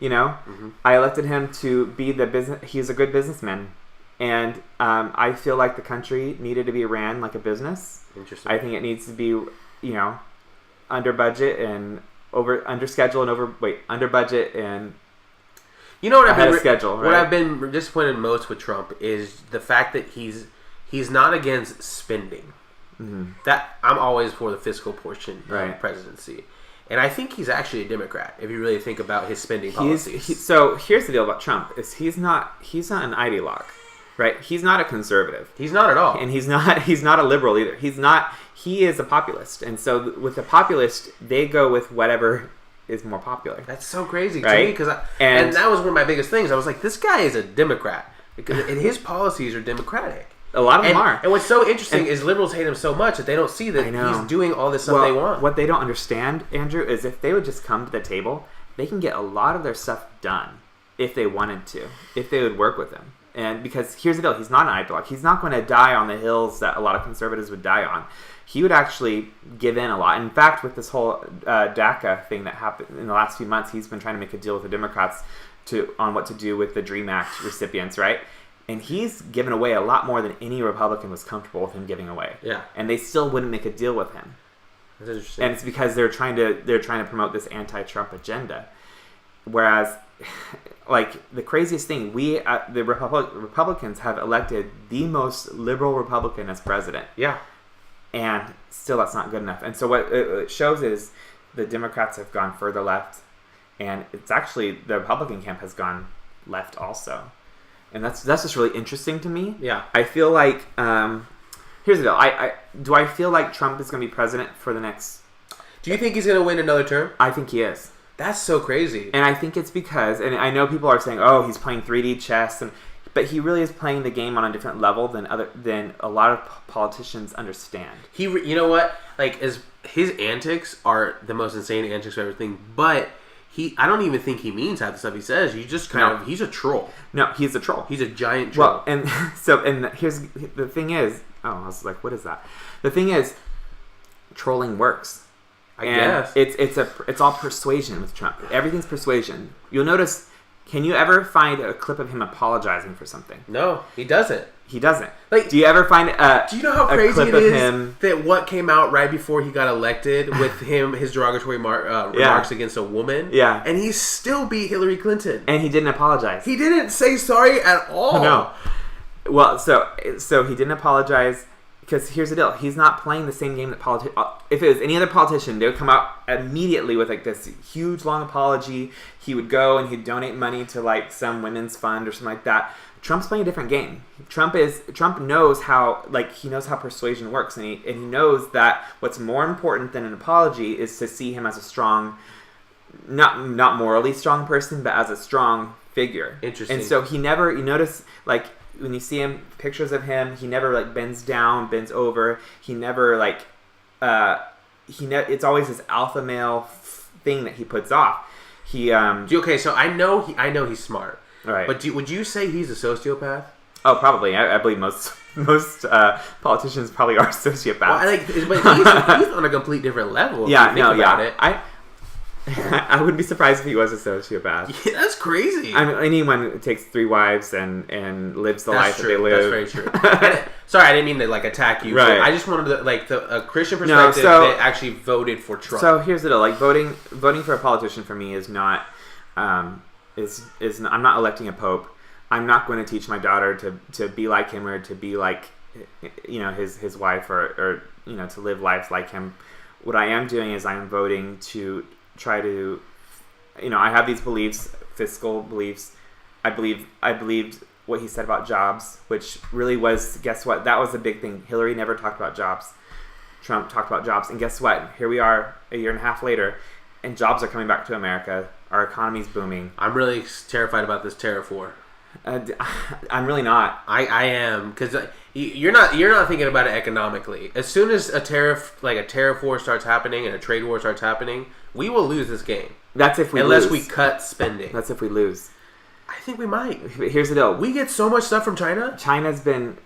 S2: Mm-hmm.
S1: I elected him to be the business. He's a good businessman, and I feel like the country needed to be ran like a business.
S2: Interesting.
S1: I think it needs to be, under budget and under schedule and under budget and.
S2: You know what
S1: ahead of schedule. Right?
S2: What I've been disappointed most with Trump is the fact that he's not against spending. That I'm always for the fiscal portion of
S1: Right.
S2: presidency. And I think he's actually a Democrat if you really think about his spending policies.
S1: So here's the deal about Trump: is he's not an ideologue, right? He's not a conservative.
S2: He's not at all.
S1: And he's not a liberal either. He is a populist. And so with the populist, they go with whatever is more popular.
S2: That's so crazy
S1: Right?
S2: to me because and that was one of my biggest things. I was like, this guy is a Democrat because and his policies are democratic.
S1: A lot of them are.
S2: And what's so interesting is liberals hate him so much that they don't see that he's doing all this stuff they want.
S1: What they don't understand, Andrew, is if they would just come to the table, they can get a lot of their stuff done if they wanted to, if they would work with him. And because here's the deal, he's not an ideologue. He's not going to die on the hills that a lot of conservatives would die on. He would actually give in a lot. In fact, with this whole DACA thing that happened in the last few months, he's been trying to make a deal with the Democrats on what to do with the DREAM Act recipients, right? And he's given away a lot more than any Republican was comfortable with him giving away.
S2: Yeah.
S1: And they still wouldn't make a deal with him.
S2: That's interesting.
S1: And it's because they're trying to promote this anti-Trump agenda. Whereas, like, the craziest thing, the Republicans have elected the most liberal Republican as president.
S2: Yeah.
S1: And still that's not good enough. And so what it shows is the Democrats have gone further left. And it's actually, the Republican camp has gone left also. And that's just really interesting to me.
S2: Yeah.
S1: I feel like, here's the deal. Do I feel like Trump is going to be president for the next...
S2: Do you think he's going to win another term?
S1: I think he is.
S2: That's so crazy.
S1: And I think it's because, and I know people are saying, oh, he's playing 3D chess, but he really is playing the game on a different level than a lot of politicians understand.
S2: You know what? Like, his antics are the most insane antics of everything, but... I don't even think he means half the stuff he says. He's just he's a troll.
S1: No, he's a troll.
S2: He's a giant troll.
S1: Well, and here's the thing is, I was like, what is that? The thing is, trolling works.
S2: I guess.
S1: It's all persuasion with Trump. Everything's persuasion. You'll notice, can you ever find a clip of him apologizing for something?
S2: No, he doesn't.
S1: He doesn't.
S2: Like,
S1: do you ever find
S2: do you know how crazy it is that what came out right before he got elected with his derogatory remarks against a woman?
S1: Yeah.
S2: And he still beat Hillary Clinton.
S1: And he didn't apologize.
S2: He didn't say sorry at all.
S1: No. Well, so he didn't apologize because here's the deal. He's not playing the same game that politicians... If it was any other politician, they would come out immediately with like this huge long apology. He would go and he'd donate money to like some women's fund or something like that. Trump's playing a different game. Trump knows how persuasion works, and he knows that what's more important than an apology is to see him as a strong, not morally strong person, but as a strong figure.
S2: Interesting.
S1: And so you notice like when you see him, pictures of him, he never like bends down, bends over. He never like it's always this alpha male thing that he puts off.
S2: Okay, so I know he's smart.
S1: Right.
S2: But would you say he's a sociopath?
S1: Oh, probably. I believe most politicians probably are sociopaths.
S2: Well, but he's on a complete different level.
S1: Yeah,
S2: about it.
S1: I wouldn't be surprised if he was a sociopath.
S2: Yeah, that's crazy.
S1: I mean, anyone who takes 3 wives and lives the life that they live.
S2: That's very true. Sorry, I didn't mean to like attack you.
S1: Right.
S2: I just wanted to a Christian perspective that actually voted for Trump.
S1: So here's the deal: like voting for a politician for me is not. I'm not electing a pope. I'm not going to teach my daughter to be like him or to be like, his wife or to live life like him. What I am doing is I'm voting to try to, I have these beliefs, fiscal beliefs. I believed what he said about jobs, which really was, guess what? That was a big thing. Hillary never talked about jobs. Trump talked about jobs. And guess what? Here we are a year and a half later, and jobs are coming back to America. Our economy's booming.
S2: I'm really terrified about this tariff war.
S1: I'm really not.
S2: I am, because you're not thinking about it economically. As soon as a tariff war starts happening and a trade war starts happening, we will lose this game.
S1: That's if we
S2: unless we cut spending.
S1: That's if we lose.
S2: I think we might.
S1: Here's the deal:
S2: we get so much stuff from China.
S1: China's been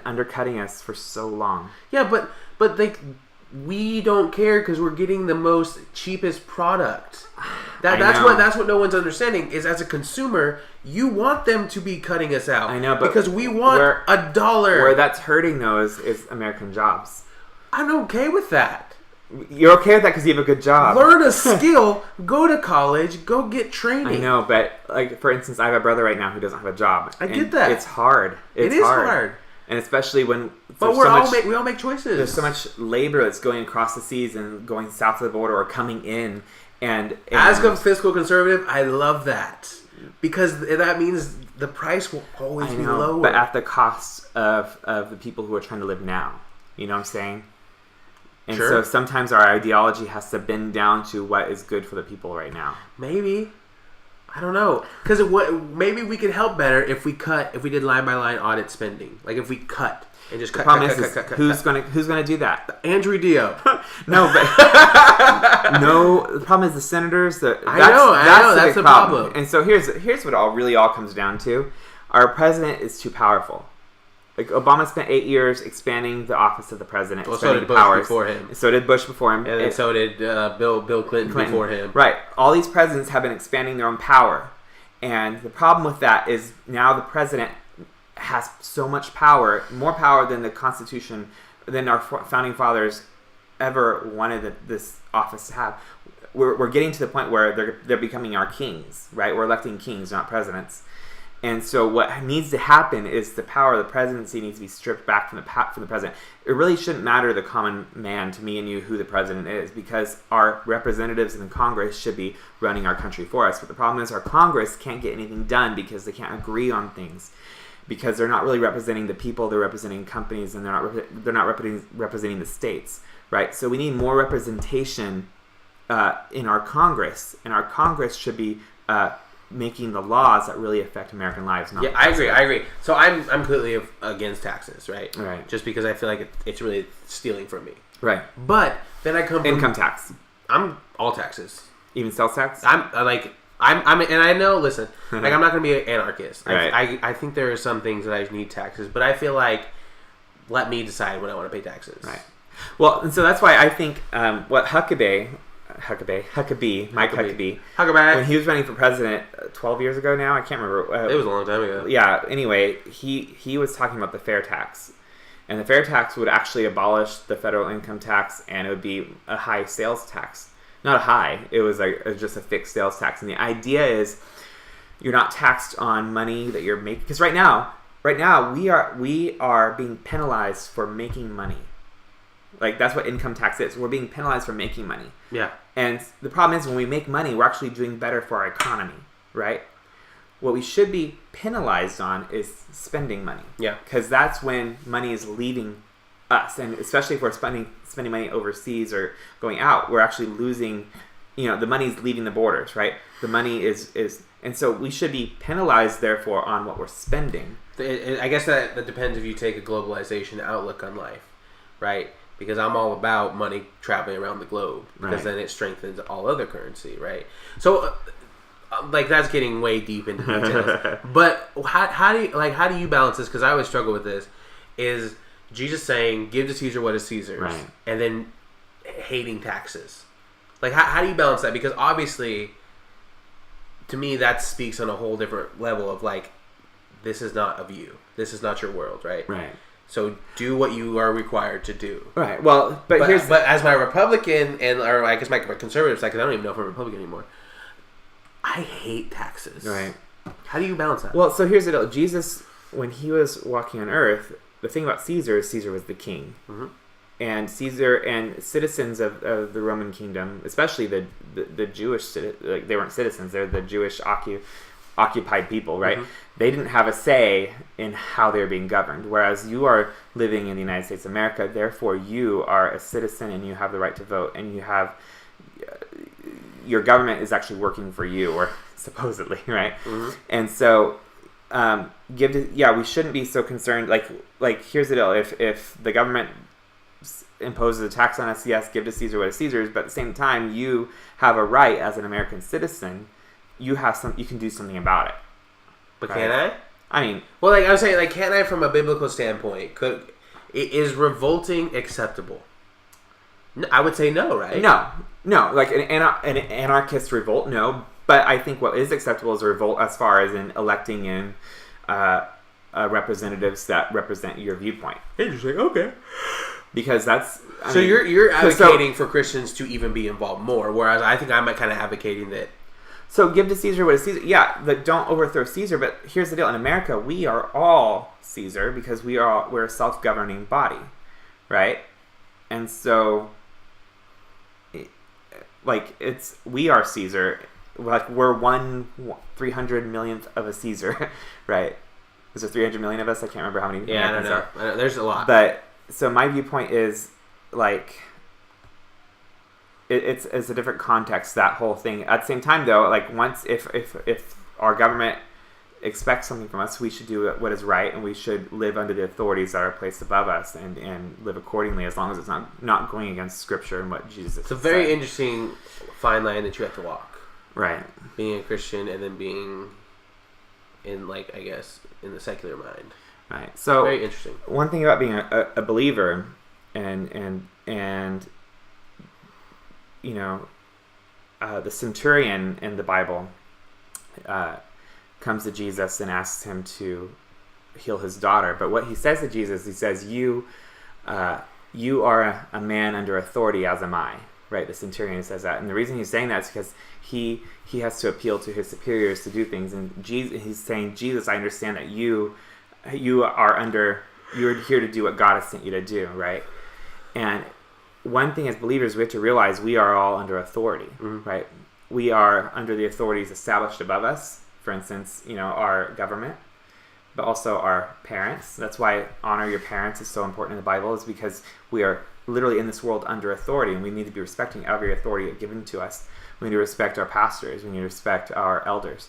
S1: undercutting us for so long.
S2: Yeah, but we don't care because we're getting the cheapest product. That's what no one's understanding is, as a consumer, you want them to be cutting us out.
S1: I know, but
S2: because we want $1.
S1: Where that's hurting though is American jobs.
S2: I'm okay with that.
S1: You're okay with that because you have a good job.
S2: Learn a skill, go to college, go get training.
S1: I know, but like for instance, I have a brother right now who doesn't have a job.
S2: I get that.
S1: It's hard.
S2: It is hard.
S1: And especially when
S2: but we all make choices.
S1: There's so much labor that's going across the seas and going south of the border or coming in. And
S2: as a fiscal conservative, I love that because that means the price will always be lower,
S1: but at the cost of the people who are trying to live now. You know what I'm saying? And so sometimes our ideology has to bend down to what is good for the people right now.
S2: Maybe. I don't know. Because maybe we could help better if we did line by line audit spending. Like if we cut and just cut.
S1: Who's gonna do that?
S2: Andrew Dio.
S1: No, but no. The problem is the senators.
S2: I know. That's the problem.
S1: And so here's what really all comes down to: our president is too powerful. Like Obama spent 8 years expanding the office of the president.
S2: Well, so did Bush before him.
S1: So did Bush before him.
S2: And so did Bill Clinton before him.
S1: Right. All these presidents have been expanding their own power. And the problem with that is now the president has so much power, more power than the Constitution, than our founding fathers ever wanted this office to have. We're getting to the point where they're becoming our kings, right? We're electing kings, not presidents. And so what needs to happen is the power of the presidency needs to be stripped back from the president. It really shouldn't matter to the common man, to me and you, who the president is, because our representatives in Congress should be running our country for us. But the problem is our Congress can't get anything done because they can't agree on things, because they're not really representing the people, they're representing companies, and they're not representing the states, right? So we need more representation in our Congress, and our Congress should be making the laws that really affect American lives.
S2: Yeah, I agree. So I'm completely against taxes, right?
S1: Right.
S2: Just because I feel like it's really stealing from me.
S1: Right.
S2: But then I come from
S1: income tax.
S2: I'm all taxes.
S1: Even sales tax.
S2: I'm and I know. Listen, like I'm not going to be an anarchist.
S1: Right.
S2: I think there are some things that I need taxes, but I feel like let me decide when I want to pay taxes.
S1: Right. Well, and so that's why I think what Huckabee, when he was running for president 12 years ago now, I can't remember.
S2: It was a long time ago.
S1: Yeah, anyway, he was talking about the FairTax. And the FairTax would actually abolish the federal income tax, and it would be a high sales tax. Not a high, it was just a fixed sales tax. And the idea is you're not taxed on money that you're making. Because right now we are being penalized for making money. Like, that's what income tax is. We're being penalized for making money.
S2: Yeah.
S1: And the problem is when we make money, we're actually doing better for our economy, right? What we should be penalized on is spending money.
S2: Yeah.
S1: Because that's when money is leaving us. And especially if we're spending money overseas or going out, we're actually losing, the money's leaving the borders, right? The money is and so we should be penalized, therefore, on what we're spending.
S2: I guess that depends if you take a globalization outlook on life, right? Because I'm all about money traveling around the globe, because then it strengthens all other currency, right? So, that's getting way deep into details. But how do you balance this? Because I always struggle with this. Is Jesus saying, "Give to Caesar what is Caesar's,"
S1: right,
S2: and then hating taxes? Like, how do you balance that? Because obviously, to me, that speaks on a whole different level of this is not of you. This is not your world, right?
S1: Right.
S2: So do what you are required to do.
S1: Right. Well, but
S2: as my Republican or I guess my conservative side, because I don't even know if I'm a Republican anymore, I hate taxes.
S1: Right.
S2: How do you balance that?
S1: Well, so here's the deal. Jesus, when he was walking on earth, the thing about Caesar is Caesar was the king. Mm-hmm. And Caesar and citizens of the Roman kingdom, especially the Jewish, they weren't citizens, they're the Jewish occupied people, right? Mm-hmm. They didn't have a say in how they were being governed, whereas you are living in the United States of America, therefore you are a citizen and you have the right to vote, and you have your government is actually working for you, or supposedly, right? Mm-hmm. And so we shouldn't be so concerned. Like here's the deal: if the government imposes a tax on us, yes, give to Caesar what is Caesar's, but at the same time, you have a right as an American citizen. You can do something about it.
S2: But right? Can I?
S1: I mean,
S2: well, I was saying, can I, from a biblical standpoint, is revolting acceptable? No, I would say no, right?
S1: No. Like an anarchist revolt, no. But I think what is acceptable is a revolt as far as in electing in representatives that represent your viewpoint.
S2: Interesting. Okay.
S1: Because that's...
S2: So you're advocating for Christians to even be involved more, whereas I think I'm kind of advocating that
S1: So give to Caesar what is Caesar. Yeah, don't overthrow Caesar. But here's the deal: in America, we are all Caesar because we're a self-governing body, right? And so, like, we are Caesar. Like, we're 1/300 millionth of a Caesar, right? Is there 300 million of us? I can't remember how many.
S2: Yeah, I don't know. There's a lot.
S1: But so my viewpoint is like. It's a different context, that whole thing. At the same time, though, like, once if our government expects something from us, we should do what is right, and we should live under the authorities that are placed above us, and live accordingly, as long as it's not going against Scripture and what Jesus said.
S2: It's a very interesting fine line that you have to walk.
S1: Right.
S2: Being a Christian and then being in, like, I guess, in the secular mind.
S1: Right. So
S2: very interesting.
S1: One thing about being a believer and you know, the centurion in the Bible comes to Jesus and asks him to heal his daughter. But what he says to Jesus, he says, you are a man under authority, as am I. Right? The centurion says that. And the reason he's saying that is because he has to appeal to his superiors to do things. And he's saying, Jesus, I understand that you're here to do what God has sent you to do, right? And one thing as believers, we have to realize we are all under authority, right? We are under the authorities established above us. For instance, you know, our government, but also our parents. That's why honor your parents is so important in the Bible, is because we are literally in this world under authority, and we need to be respecting every authority given to us. We need to respect our pastors. We need to respect our elders.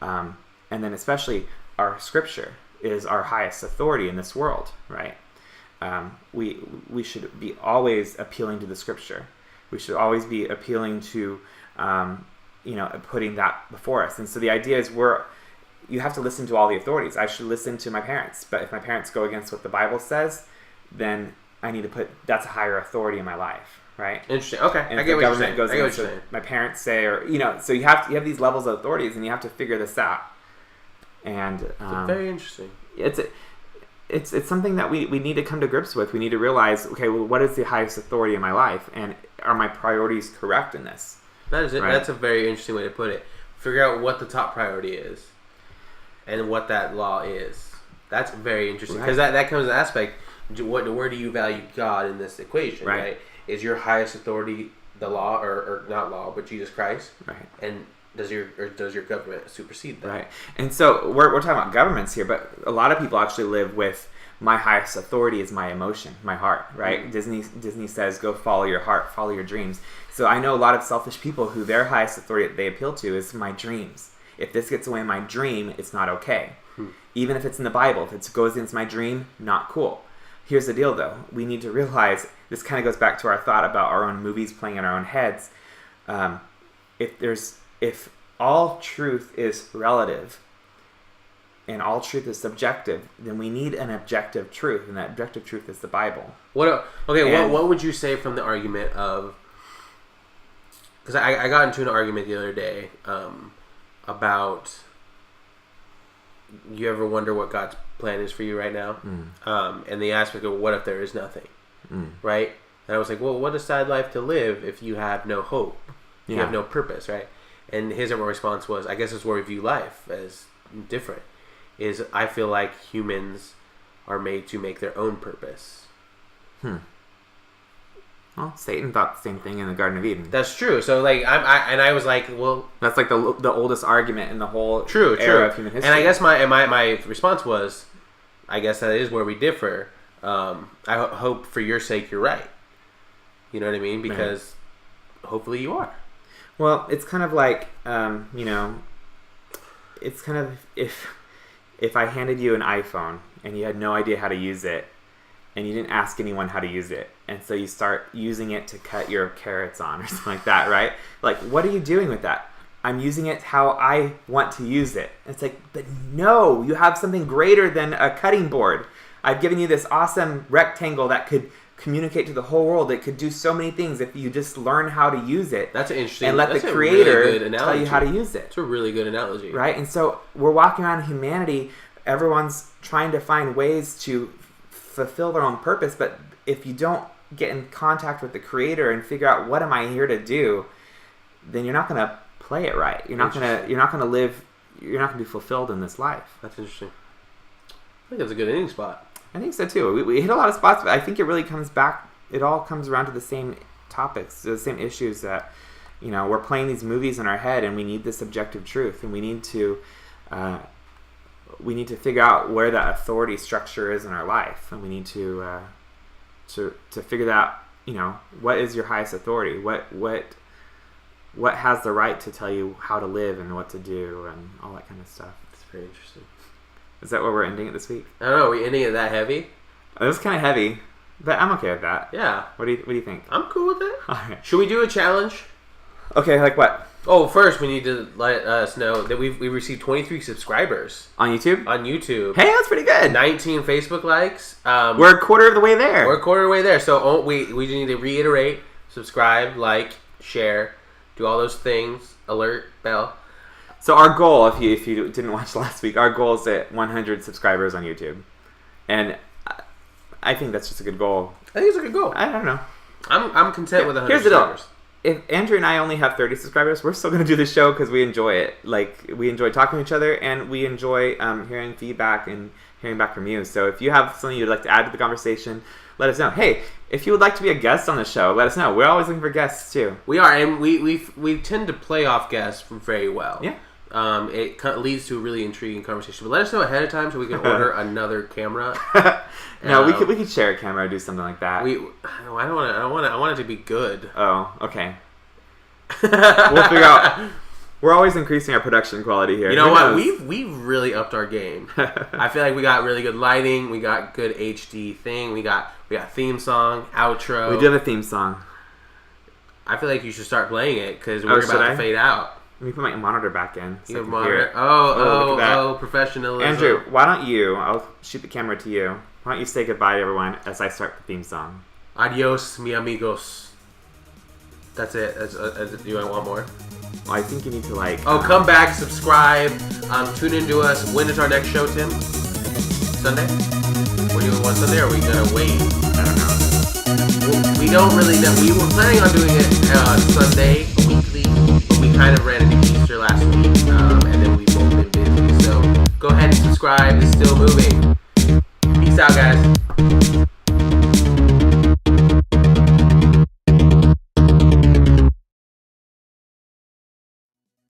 S1: And then especially our Scripture is our highest authority in this world, right? We should be always appealing to the Scripture. We should always be appealing to, putting that before us. And so the idea is you have to listen to all the authorities. I should listen to my parents, but if my parents go against what the Bible says, then I need to that's a higher authority in my life, right?
S2: Interesting. Okay,
S1: and
S2: I get what you're saying.
S1: Goes against what my parents say, or so you have these levels of authorities, and you have to figure this out. And
S2: very interesting.
S1: It's something that we need to come to grips with. We need to realize, okay, well, what is the highest authority in my life, and are my priorities correct in this?
S2: That is it. Right? That's a very interesting way to put it. Figure out what the top priority is, and what that law is. That's very interesting, because that comes an aspect. Where do you value God in this equation? Right? Is your highest authority the law, or not law, but Jesus Christ? Right. And does your government supersede that? Right.
S1: And so we're talking about governments here, but a lot of people actually live with, my highest authority is my emotion, my heart, right? Mm-hmm. Disney says, go follow your heart, follow your dreams. So I know a lot of selfish people who their highest authority that they appeal to is my dreams. If this gets away in my dream, it's not okay. Even if it's in the Bible, if it goes against my dream, not cool. Here's the deal, though. We need to realize, this kind of goes back to our thought about our own movies playing in our own heads. If all truth is relative and all truth is subjective, then we need an objective truth, and that objective truth is the Bible.
S2: What would you say from the argument of... Because I got into an argument the other day about... You ever wonder what God's plan is for you right now? And the aspect of, what if there is nothing? Right? And I was like, well, what a sad life to live if you have no hope. You have no purpose, right? And his response was, I guess it's where we view life as different. Is I feel like humans are made to make their own purpose.
S1: Well, Satan thought the same thing in the Garden of Eden.
S2: That's true. So, like, I was like, well,
S1: that's like the oldest argument in the whole era of human history.
S2: And I guess my response was, I guess that is where we differ. I hope for your sake you're right. You know what I mean? Because hopefully you are.
S1: Well, it's kind of like, it's kind of if I handed you an iPhone and you had no idea how to use it, and you didn't ask anyone how to use it, and so you start using it to cut your carrots on or something like that, right? Like, what are you doing with that? I'm using it how I want to use it. It's like, but no, you have something greater than a cutting board. I've given you this awesome rectangle that could communicate to the whole world. It could do so many things if you just learn how to use it.
S2: That's interesting.
S1: And let the creator tell you how to use it.
S2: It's a really good analogy.
S1: Right? And so we're walking around humanity. Everyone's trying to find ways to fulfill their own purpose. But if you don't get in contact with the creator and figure out, what am I here to do? Then you're not going to play it right. You're not gonna live. You're not gonna be fulfilled in this life.
S2: That's interesting. I think that's a good ending spot.
S1: I think so too. We hit a lot of spots, but I think it really comes back. It all comes around to the same topics, the same issues that, we're playing these movies in our head, and we need this objective truth, and we need to figure out where that authority structure is in our life, and we need to figure that out. What is your highest authority? What has the right to tell you how to live and what to do and all that kind of stuff.
S2: It's very interesting.
S1: Is that where we're ending it this week?
S2: I don't know. Are we ending it that heavy?
S1: It was kind of heavy, but I'm okay with that.
S2: Yeah.
S1: What do you think?
S2: I'm cool with it.
S1: All right.
S2: Should we do a challenge?
S1: Okay, like what?
S2: Oh, first we need to let us know that we received 23 subscribers
S1: On YouTube?
S2: on YouTube.
S1: Hey, that's pretty good.
S2: 19 Facebook likes.
S1: We're a quarter of the way there.
S2: We're a quarter of the way there. So we need to reiterate: subscribe, like, share, do all those things. Alert bell.
S1: So our goal, if you didn't watch last week, our goal is at 100 subscribers on YouTube, and I think that's just a good goal.
S2: I think it's a good goal.
S1: I don't know.
S2: I'm content with 100
S1: Here's the deal.
S2: subscribers.
S1: If Andrew and I only have 30 subscribers, we're still going to do the show because we enjoy it. Like, we enjoy talking to each other, and we enjoy hearing feedback and hearing back from you. So if you have something you'd like to add to the conversation, let us know. Hey, if you would like to be a guest on the show, let us know. We're always looking for guests, too.
S2: We are, and we tend to play off guests very well.
S1: Yeah.
S2: It leads to a really intriguing conversation. But let us know ahead of time so we can order another camera.
S1: No, we could share a camera or do something like that.
S2: I want it to be good.
S1: Oh, okay. We'll figure out. We're always increasing our production quality here.
S2: You know what? We've really upped our game. I feel like we got really good lighting. We got good HD thing. We got theme song, outro.
S1: We do have a theme song.
S2: I feel like you should start playing it because we're about to fade out.
S1: Let me put my monitor back in. So
S2: You
S1: I
S2: have
S1: can hear
S2: monitor.
S1: it.
S2: Oh,
S1: look at that.
S2: professionalism.
S1: Andrew, why don't you? I'll shoot the camera to you. Why don't you say goodbye to everyone as I start the theme song?
S2: Adios, mi amigos. That's it. You want one more?
S1: Well, I think you need to
S2: come back, subscribe, tune into us. When is our next show, Tim? Sunday? We're doing one Sunday, or are we gonna wait?
S1: I don't know.
S2: We don't really know. We were planning on doing it Sunday, weekly, but we kind of ran into Easter last week, and then we've both been busy. So go ahead and subscribe. It's still moving.